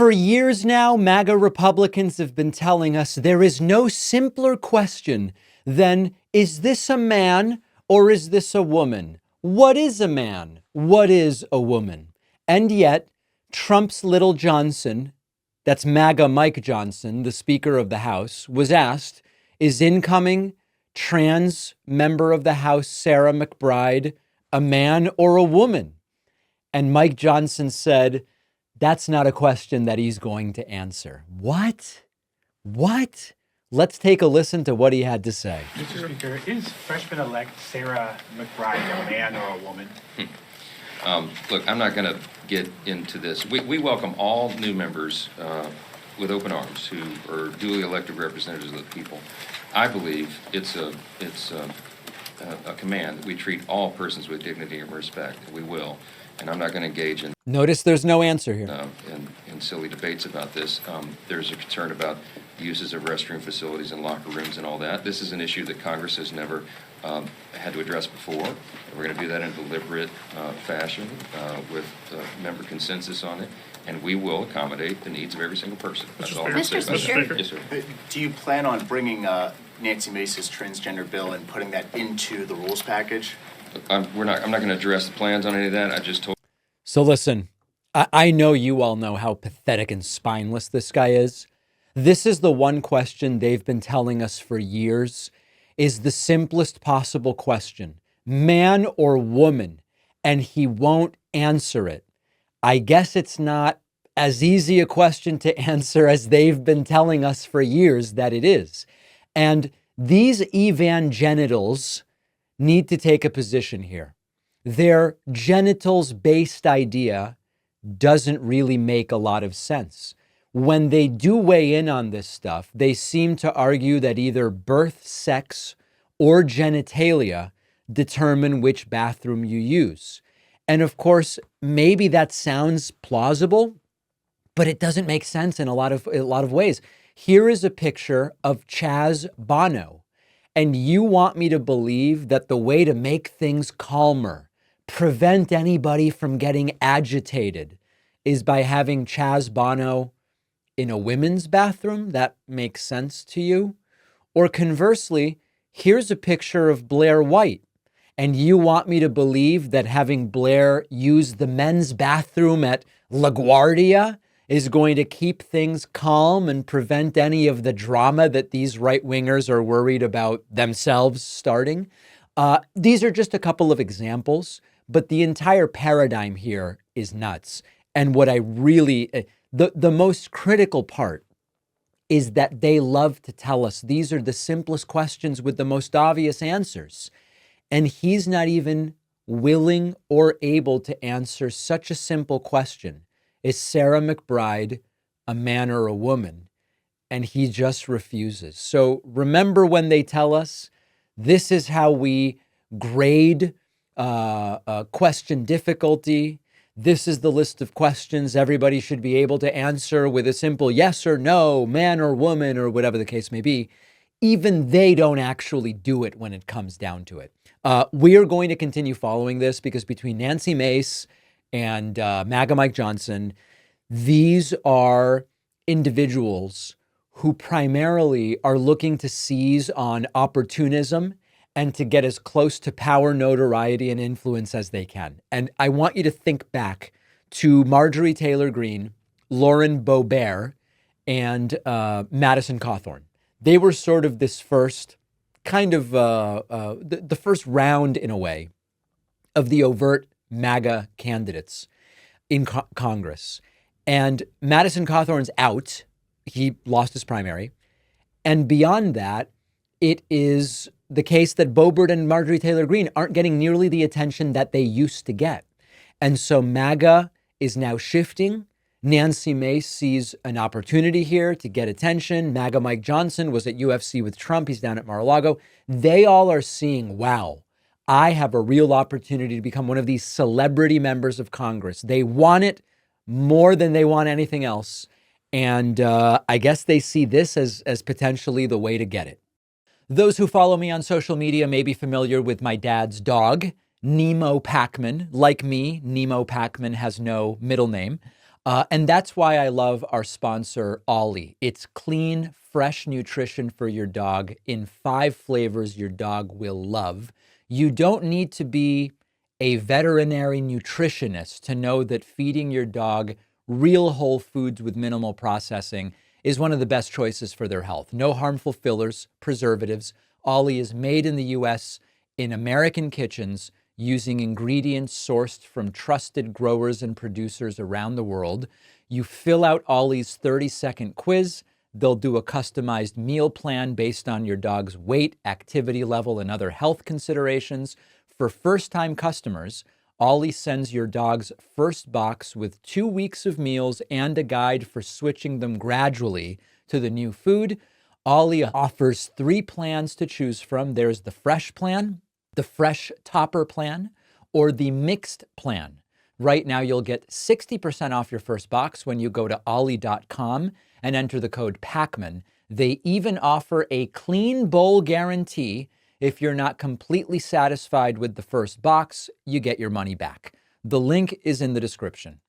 For years now, MAGA Republicans have been telling us there is no simpler question than, is this a man or is this a woman? What is a man? What is a woman? And yet, Trump's little Johnson, that's MAGA Mike Johnson, the Speaker of the House, was asked, is incoming trans member of the House, Sarah McBride, a man or a woman? And Mike Johnson said, that's not a question that he's going to answer. What? What? Let's take a listen to what he had to say. Mr. Speaker, is freshman-elect Sarah McBride a man or a woman? Look, I'm not going to get into this. We welcome all new members with open arms who are duly elected representatives of the people. I believe it's a command that we treat all persons with dignity and respect. We will. And I'm not going to engage in. Notice there's no answer here. In silly debates about this. There's a concern about uses of restroom facilities and locker rooms and all that. This is an issue that Congress has never had to address before. And we're going to do that in a deliberate fashion with member consensus on it. And we will accommodate the needs of every single person. That's all I'm saying. Mr. Speaker. Yes, sir. Do you plan on bringing Nancy Mace's transgender bill and putting that into the rules package? I'm not going to address the plans on any of that. I just told. So listen, I know you all know how pathetic and spineless this guy is. This is the one question they've been telling us for years is the simplest possible question, man or woman, and he won't answer it. I guess it's not as easy a question to answer as they've been telling us for years that it is. And these evangelicals need to take a position here. Their genitals-based idea doesn't really make a lot of sense. When they do weigh in on this stuff, they seem to argue that either birth sex or genitalia determine which bathroom you use. And of course, maybe that sounds plausible, but it doesn't make sense in a lot of ways. Here is a picture of Chaz Bono. And you want me to believe that the way to make things calmer, prevent anybody from getting agitated, is by having Chaz Bono in a women's bathroom? That makes sense to you? Or conversely, here's a picture of Blair White, and you want me to believe that having Blair use the men's bathroom at LaGuardia is going to keep things calm and prevent any of the drama that these right-wingers are worried about themselves starting. These are just a couple of examples, but the entire paradigm here is nuts. And what I really, the most critical part is that they love to tell us these are the simplest questions with the most obvious answers. And he's not even willing or able to answer such a simple question. Is Sarah McBride a man or a woman? And he just refuses. So remember when they tell us this is how we grade question difficulty. This is the list of questions everybody should be able to answer with a simple yes or no, man or woman, or whatever the case may be. Even they don't actually do it when it comes down to it. We are going to continue following this because between Nancy Mace and MAGA Mike Johnson, these are individuals who primarily are looking to seize on opportunism and to get as close to power, notoriety, and influence as they can. And I want you to think back to Marjorie Taylor Greene, Lauren Boebert, and Madison Cawthorn. They were sort of this first kind of the first round, in a way, of the overt MAGA candidates in Congress. And Madison Cawthorn's out. He lost his primary. And beyond that, it is the case that Boebert and Marjorie Taylor Greene aren't getting nearly the attention that they used to get. And so MAGA is now shifting. Nancy Mace sees an opportunity here to get attention. MAGA Mike Johnson was at UFC with Trump. He's down at Mar-a-Lago. They all are seeing, wow, I have a real opportunity to become one of these celebrity members of Congress. They want it more than they want anything else. And I guess they see this as potentially the way to get it. Those who follow me on social media may be familiar with my dad's dog, Nemo Pac-Man. Like me, Nemo Pac-Man has no middle name. And that's why I love our sponsor, Ollie. It's clean, fresh nutrition for your dog in 5 flavors your dog will love. You don't need to be a veterinary nutritionist to know that feeding your dog real whole foods with minimal processing is one of the best choices for their health. No harmful fillers, preservatives. Ollie is made in the US in American kitchens using ingredients sourced from trusted growers and producers around the world. You fill out Ollie's 30-second quiz. They'll do a customized meal plan based on your dog's weight, activity level, and other health considerations. For first-time customers, Ollie sends your dog's first box with 2 weeks of meals and a guide for switching them gradually to the new food. Ollie offers 3 plans to choose from. There's the Fresh Plan, the Fresh Topper Plan, or the Mixed Plan. Right now, you'll get 60% off your first box when you go to ollie.com and enter the code PACMAN. They even offer a clean bowl guarantee. If you're not completely satisfied with the first box, you get your money back. The link is in the description.